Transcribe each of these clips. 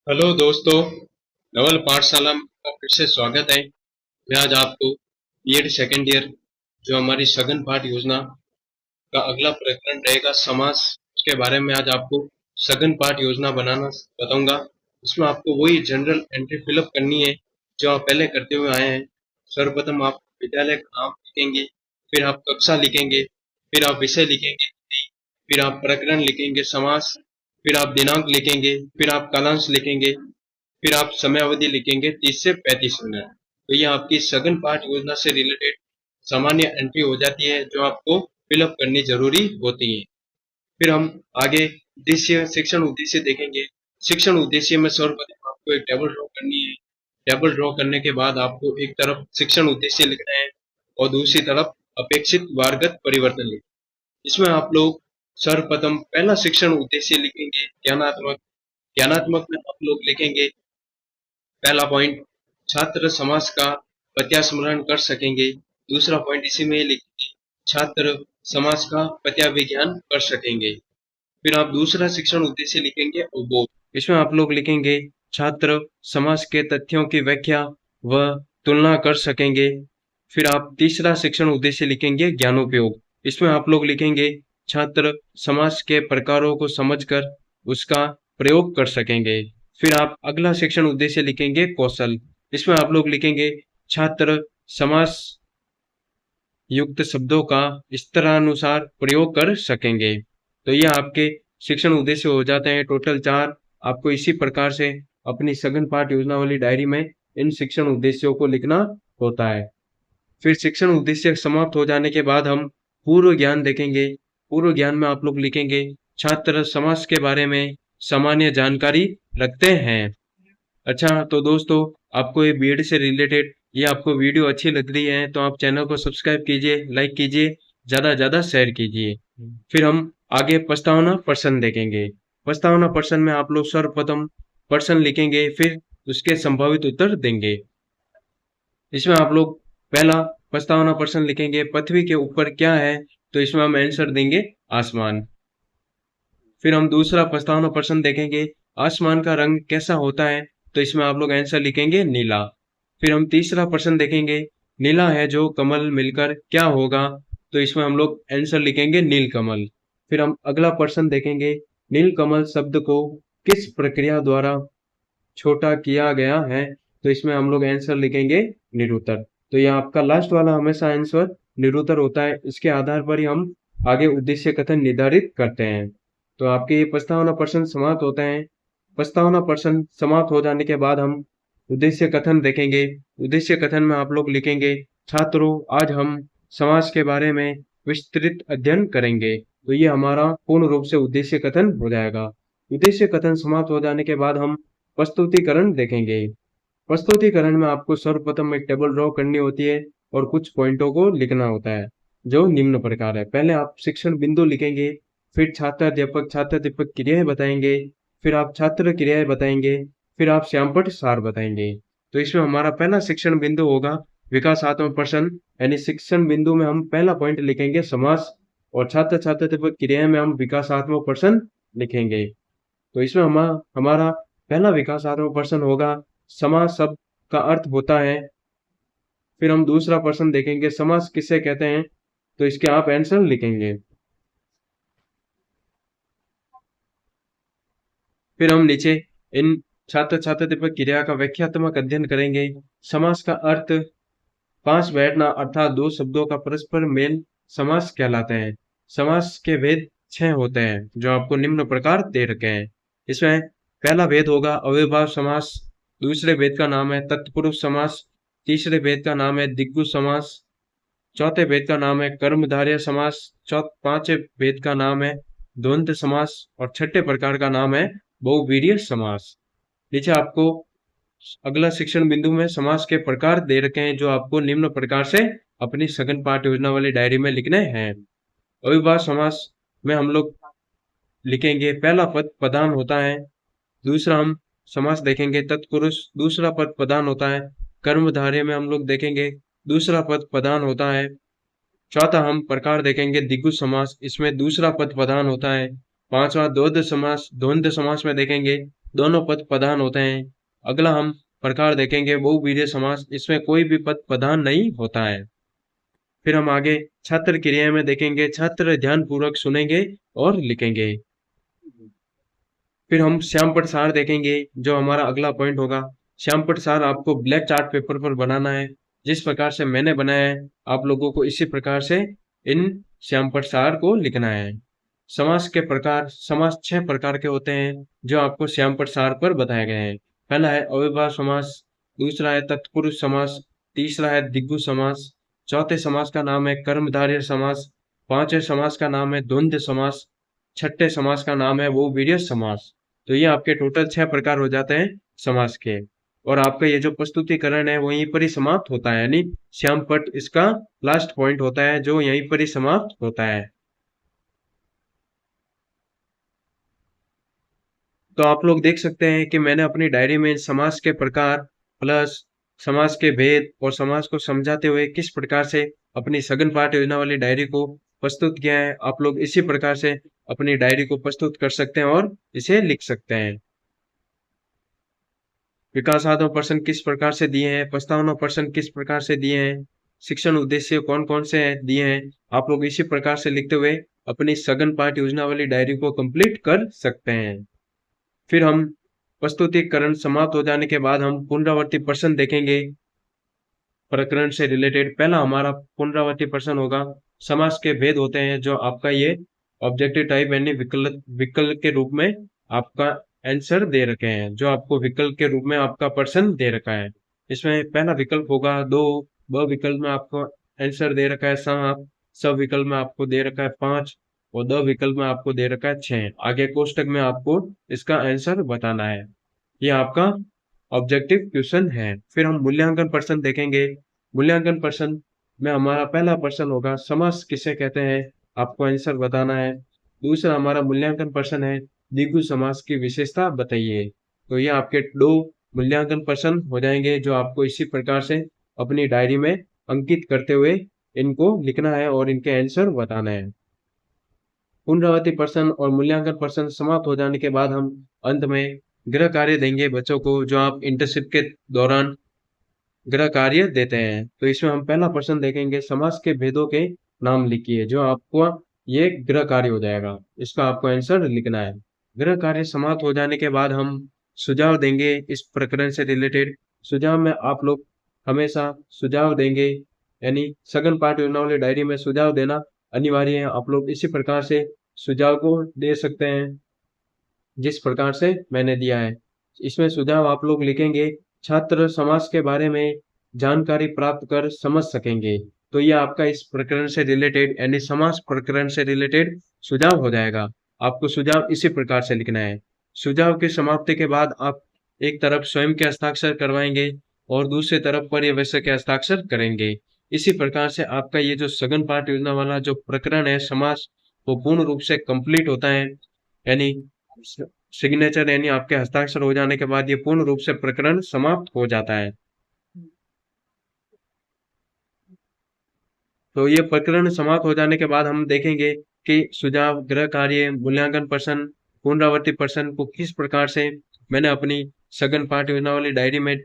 Hello दोस्तों, नवल पाठशाला में आपका फिर से स्वागत है। मैं आज आपको बीएड सेकेंड ईयर जो हमारी सघन पाठ योजना का अगला प्रकरण रहेगा समास, उसके बारे में आज आपको सघन पाठ योजना बनाना बताऊंगा। इसमें आपको वही जनरल एंट्री फिलअप करनी है जो आप पहले करते हुए आए हैं। सर्वप्रथम आप विद्यालय का नाम लिखेंगे, फिर आप कक्षा लिखेंगे, फिर आप विषय लिखेंगे, फिर आप प्रकरण लिखेंगे समास, फिर आप दिनांक लिखेंगे, फिर आप कालांश लिखेंगे, फिर आप समयावधि लिखेंगे 30 से 35 मिनट। तो ये आपकी सघन पाठ योजना से रिलेटेड सामान्य एंट्री हो जाती है जो आपको फिलअप करनी जरूरी होती है। फिर हम आगे उद्देश्य शिक्षण उद्देश्य देखेंगे। शिक्षण उद्देश्य में सर्वप्रथम आपको एक टेबल ड्रॉ करनी है। टेबल ड्रॉ करने के बाद आपको एक तरफ शिक्षण उद्देश्य लिखना है और दूसरी तरफ अपेक्षित वारगत परिवर्तन लिखना है। इसमें आप लोग सर्वप्रथम पहला शिक्षण उद्देश्य लिखेंगे ज्ञानात्मक। ज्ञानात्मक में आप लोग लिखेंगे पहला पॉइंट, छात्र समाज का प्रत्यास्मरण कर सकेंगे। दूसरा पॉइंट इसी में लिखेंगे, छात्र समाज का प्रत्याविज्ञान कर सकेंगे। फिर आप दूसरा शिक्षण उद्देश्य लिखेंगे अवबोध। इसमें आप लोग लिखेंगे छात्र समाज के तथ्यों की व्याख्या व तुलना कर सकेंगे। फिर आप तीसरा शिक्षण उद्देश्य लिखेंगे ज्ञानोपयोग। इसमें आप लोग लिखेंगे छात्र समाज के प्रकारों को समझकर उसका प्रयोग कर सकेंगे। फिर आप अगला शिक्षण उद्देश्य लिखेंगे कौशल। इसमें आप लोग लिखेंगे छात्र समास युक्त शब्दों का स्तरानुसार प्रयोग कर सकेंगे। तो ये आपके शिक्षण उद्देश्य हो जाते हैं टोटल 4। आपको इसी प्रकार से अपनी सघन पाठ योजना वाली डायरी में इन शिक्षण उद्देश्यों को लिखना होता है। फिर शिक्षण उद्देश्य समाप्त हो जाने के बाद हम पूर्व ज्ञान देखेंगे। पूर्व ज्ञान में आप लोग लिखेंगे छात्र समाज के बारे में सामान्य जानकारी रखते हैं। अच्छा, तो दोस्तों आपको ये बीएड से रिलेटेड ये आपको वीडियो अच्छी लग रही है तो आप चैनल को सब्सक्राइब कीजिए, लाइक कीजिए, ज़्यादा ज़्यादा शेयर कीजिए। फिर हम आगे प्रस्तावना प्रश्न देखेंगे। प्रस्तावना प्रश्न में आप लोग सर्वप्रथम प्रश्न लिखेंगे, फिर उसके संभावित उत्तर देंगे। इसमें आप लोग पहला प्रस्तावना प्रश्न लिखेंगे पृथ्वी के ऊपर क्या है, तो इसमें हम आंसर देंगे आसमान। फिर हम दूसरा प्रस्तावना प्रश्न देखेंगे आसमान का रंग कैसा होता है, तो इसमें आप लोग आंसर लिखेंगे नीला। फिर हम तीसरा प्रश्न देखेंगे नीला है जो कमल मिलकर क्या होगा, तो इसमें हम लोग आंसर लिखेंगे नीलकमल। फिर हम अगला प्रश्न देखेंगे नीलकमल शब्द को किस प्रक्रिया द्वारा छोटा किया गया है, तो इसमें हम लोग आंसर लिखेंगे निरुत्तर। तो यह आपका लास्ट वाला हमेशा आंसर निरुत्तर होता है। इसके आधार पर ही हम आगे उद्देश्य कथन निर्धारित करते हैं। तो आपके ये प्रस्तावना प्रश्न समाप्त होते हैं। प्रस्तावना प्रश्न समाप्त हो जाने के बाद हम उद्देश्य कथन देखेंगे। उद्देश्य कथन में आप लोग लिखेंगे छात्रों आज हम समाज के बारे में विस्तृत अध्ययन करेंगे। तो ये हमारा पूर्ण रूप से उद्देश्य कथन हो जाएगा। उद्देश्य कथन समाप्त हो जाने के बाद हम प्रस्तुतिकरण देखेंगे। प्रस्तुतिकरण में आपको सर्वप्रथम एक टेबल ड्रॉ करनी होती है और कुछ पॉइंटों को लिखना होता है जो निम्न प्रकार है। पहले आप शिक्षण बिंदु लिखेंगे, फिर छात्राध्यापक क्रियाएं बताएंगे, फिर आप छात्र क्रियाएं बताएंगे, फिर आप श्यामपट्ट सार बताएंगे। तो इसमें हमारा पहला शिक्षण बिंदु होगा विकासात्मक प्रश्न, यानी शिक्षण बिंदु में हम पहला पॉइंट लिखेंगे समास और छात्राध्यापक क्रियाएं में हम विकासात्मक प्रश्न लिखेंगे। तो इसमें हमारा पहला विकासात्मक प्रश्न होगा समास शब्द का अर्थ होता है। फिर हम दूसरा प्रश्न देखेंगे समास किसे कहते हैं, तो इसके आप आंसर लिखेंगे। फिर हम नीचे इन छात्राध्यापक क्रिया का व्याख्यात्मक अध्ययन करेंगे। समास का अर्थ पांच बैठना अर्थात दो शब्दों का परस्पर मेल समास कहलाते हैं। समास के भेद 6 होते हैं जो आपको निम्न प्रकार दे रखे हैं। इसमें पहला भेद होगा अव्ययभाव समास, दूसरे भेद का नाम है तत्पुरुष समास, तीसरे भेद का नाम है दिग्गु समास, चौथे भेद का नाम है कर्मधारय समास, पांचवें भेद का नाम है द्वंद्व समास और छठे प्रकार का नाम है बहुवीर्य समास। नीचे आपको अगला शिक्षण बिंदु में समास के प्रकार दे रखे हैं जो आपको निम्न प्रकार से अपनी सघन पाठ योजना वाली डायरी में लिखने हैं। अविभाज्य समास में हम लोग लिखेंगे पहला पद प्रधान होता है, दूसरा हम समास देखेंगे तत्पुरुष, दूसरा पद प्रधान होता है। कर्मधारय में हम लोग देखेंगे दूसरा पद प्रधान होता है। चौथा हम प्रकार देखेंगे दिग्गु समास, इसमें दूसरा पद प्रधान होता है। पांचवा द्वंद्व समास में देखेंगे दोनों पद प्रधान होते हैं। अगला हम प्रकार देखेंगे बहुवीर्य समास, इसमें कोई भी पद प्रधान नहीं होता है। फिर हम आगे छात्र क्रिया में देखेंगे, छात्र ध्यान पूर्वक सुनेंगे और लिखेंगे। फिर हम श्यामपट सार देखेंगे, जो हमारा अगला पॉइंट होगा। श्यामपट सार आपको ब्लैक चार्ट पेपर पर बनाना है। जिस प्रकार से मैंने बनाया है, आप लोगों को इसी प्रकार से इन श्यामपट सार को लिखना है। समास के प्रकार, समास 6 प्रकार के होते हैं, जो आपको श्यामपट सार पर बताए गए हैं। पहला है अव्ययभाव समास, दूसरा है तत्पुरुष समास, तीसरा है द्विगु समास, चौथे समास का नाम है कर्मधारय समास, पांचवें समास का नाम है द्वंद्व समास, छठे समास का नाम है बहुवीर्य समास। तो ये आपके टोटल 6 प्रकार हो जाते हैं समास के। और आपका ये जो प्रस्तुतिकरण है वो यहीं पर ही समाप्त होता है, यानी श्यामपट इसका लास्ट पॉइंट होता है जो यहीं पर ही समाप्त होता है। तो आप लोग देख सकते हैं कि मैंने अपनी डायरी में समास के प्रकार प्लस समास के भेद और समास को समझाते हुए किस प्रकार से अपनी सघन पाठ योजना वाली डायरी को प्रस्तुत किया है। आप लोग इसी प्रकार से अपनी डायरी को प्रस्तुत कर सकते हैं और इसे लिख सकते हैं। विकासात्मक प्रश्न किस प्रकार से दिए हैं, प्रस्तावना प्रश्न किस प्रकार से दिए हैं, शिक्षण उद्देश्य कौन कौन से दिए हैं, आप लोग इसी प्रकार से लिखते हुए अपनी सघन पाठ योजना वाली डायरी को कंप्लीट कर सकते हैं। फिर हम प्रस्तुतिकरण समाप्त हो जाने के बाद हम पुनरावर्ती प्रश्न देखेंगे प्रकरण से रिलेटेड। पहला हमारा पुनरावर्ती प्रश्न होगा, समास के भेद होते हैं, जो आपका ये ऑब्जेक्टिव टाइप यानी विकल्प विकल्प के रूप में आपका आंसर दे रखे हैं, जो आपको विकल्प के रूप में आपका प्रश्न दे रखा है। इसमें पहला विकल्प होगा 2, ब विकल्प में आपको आंसर दे रखा है 7, सब विकल्प में आपको दे रखा है 5 और द विकल्प में आपको दे रखा है 6। आगे कोष्टक में आपको इसका आंसर बताना है। ये आपका ऑब्जेक्टिव क्वेश्चन है। फिर हम मूल्यांकन प्रश्न देखेंगे। मूल्यांकन प्रश्न में हमारा पहला प्रश्न होगा, समास किसे कहते हैं, आपको आंसर बताना है। दूसरा हमारा मूल्यांकन प्रश्न है, द्विगु समास की विशेषता बताइए। तो ये आपके 2 मूल्यांकन प्रश्न हो जाएंगे, जो आपको इसी प्रकार से अपनी डायरी में अंकित करते हुए इनको लिखना है और इनके आंसर बताना है। पुनरावृत्ति प्रश्न और मूल्यांकन प्रश्न समाप्त हो जाने के बाद हम अंत में गृह कार्य देंगे बच्चों को, जो आप इंटर्नशिप के दौरान गृह कार्य देते हैं। तो इसमें हम पहला प्रश्न देखेंगे, समास के भेदों के नाम लिखिए, जो आपको ये गृह कार्य हो जाएगा, इसका आपको आंसर लिखना है। गृह कार्य समाप्त हो जाने के बाद हम सुझाव देंगे इस प्रकरण से रिलेटेड। सुझाव में आप लोग हमेशा सुझाव देंगे, यानी सघन पाठ योजना वाली डायरी में सुझाव देना अनिवार्य है। आप लोग इसी प्रकार से सुझाव को दे सकते हैं जिस प्रकार से मैंने दिया है। इसमें सुझाव आप लोग लिखेंगे, छात्र समास के बारे में जानकारी प्राप्त कर समझ सकेंगे। तो ये आपका इस प्रकरण से रिलेटेड यानी समास प्रकरण से रिलेटेड सुझाव हो जाएगा। आपको सुझाव इसी प्रकार से लिखना है। सुझाव की समाप्ति के बाद आप एक तरफ स्वयं के हस्ताक्षर करवाएंगे और दूसरी तरफ पर्यवेक्षक के हस्ताक्षर करेंगे। इसी प्रकार से आपका ये जो सघन पाठ योजना वाला जो प्रकरण है समास, वो पूर्ण रूप से कंप्लीट होता है। यानी सिग्नेचर यानी आपके हस्ताक्षर हो जाने के बाद ये पूर्ण रूप से प्रकरण समाप्त हो जाता है। तो ये प्रकरण समाप्त हो जाने के बाद हम देखेंगे कि सुझाव, गृह कार्य, मूल्यांकन प्रश्न, पुनरावर्ती प्रश्न को किस प्रकार से मैंने अपनी सघन पाठ योजना वाली डायरी में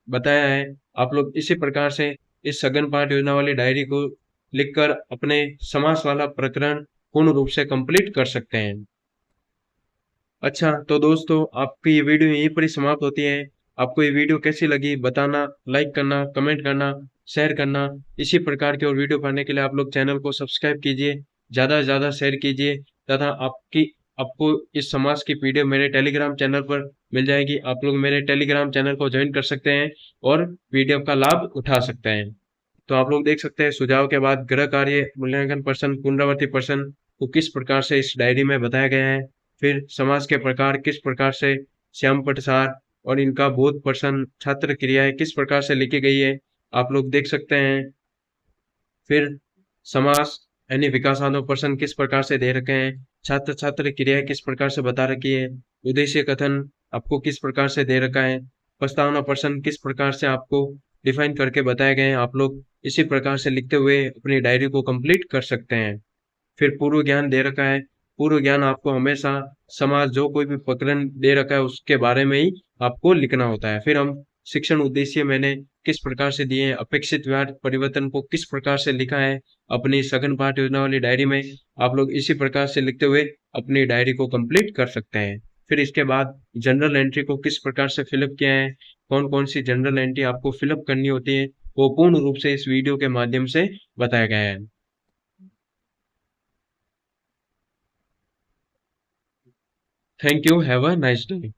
बताया है। आप लोग इसी प्रकार से इस सघन पाठ योजना वाली डायरी को लिखकर अपने समास वाला प्रकरण पूर्ण रूप से कंप्लीट कर सकते हैं। अच्छा, तो दोस्तों आपकी ये वीडियो यहीं पर ही समाप्त होती है। आपको ये वीडियो कैसी लगी बताना, लाइक करना, कमेंट करना, शेयर करना। इसी प्रकार की और वीडियो पाने के लिए आप लोग चैनल को सब्सक्राइब कीजिए, ज़्यादा से ज़्यादा शेयर कीजिए, तथा आपको इस समाज की पीडीएफ मेरे टेलीग्राम चैनल पर मिल जाएगी। आप लोग मेरे टेलीग्राम चैनल को ज्वाइन कर सकते हैं और पीडीएफ का लाभ उठा सकते हैं। तो आप लोग देख सकते हैं सुझाव के बाद गृह कार्य, मूल्यांकन प्रश्न, पुनरावर्ती प्रश्न को किस प्रकार से इस डायरी में बताया गया है। फिर समाज के प्रकार किस प्रकार से श्यामपट सार और इनका बोध प्रश्न, छात्र क्रियाएं किस प्रकार से लिखी गई है, आप लोग देख सकते हैं। फिर समास यानी विकासात्मक प्रश्न किस प्रकार से दे रखे हैं, छात्र छात्र क्रियाएं किस प्रकार से बता रखी है, उद्देश्य कथन आपको किस प्रकार से दे रखा है, प्रस्तावना प्रश्न किस प्रकार से आपको डिफाइन करके बताए गए हैं। आप लोग इसी प्रकार से लिखते हुए अपनी डायरी को कंप्लीट कर सकते हैं। फिर पूर्व ज्ञान दे रखा है। पूर्व ज्ञान आपको हमेशा समास, जो कोई भी प्रकरण दे रखा है उसके बारे में ही आपको लिखना होता है। फिर हम शिक्षण उद्देश्य मैंने किस प्रकार से दिए हैं, अपेक्षित व्यवहार परिवर्तन को किस प्रकार से लिखा है अपनी सघन पाठ योजना वाली डायरी में, आप लोग इसी प्रकार से लिखते हुए अपनी डायरी को कंप्लीट कर सकते हैं। फिर इसके बाद जनरल एंट्री को किस प्रकार से फिलअप किया है, कौन कौन सी जनरल एंट्री आपको फिलअप करनी होती है, वो पूर्ण रूप से इस वीडियो के माध्यम से बताया गया है। Thank you, have a nice day.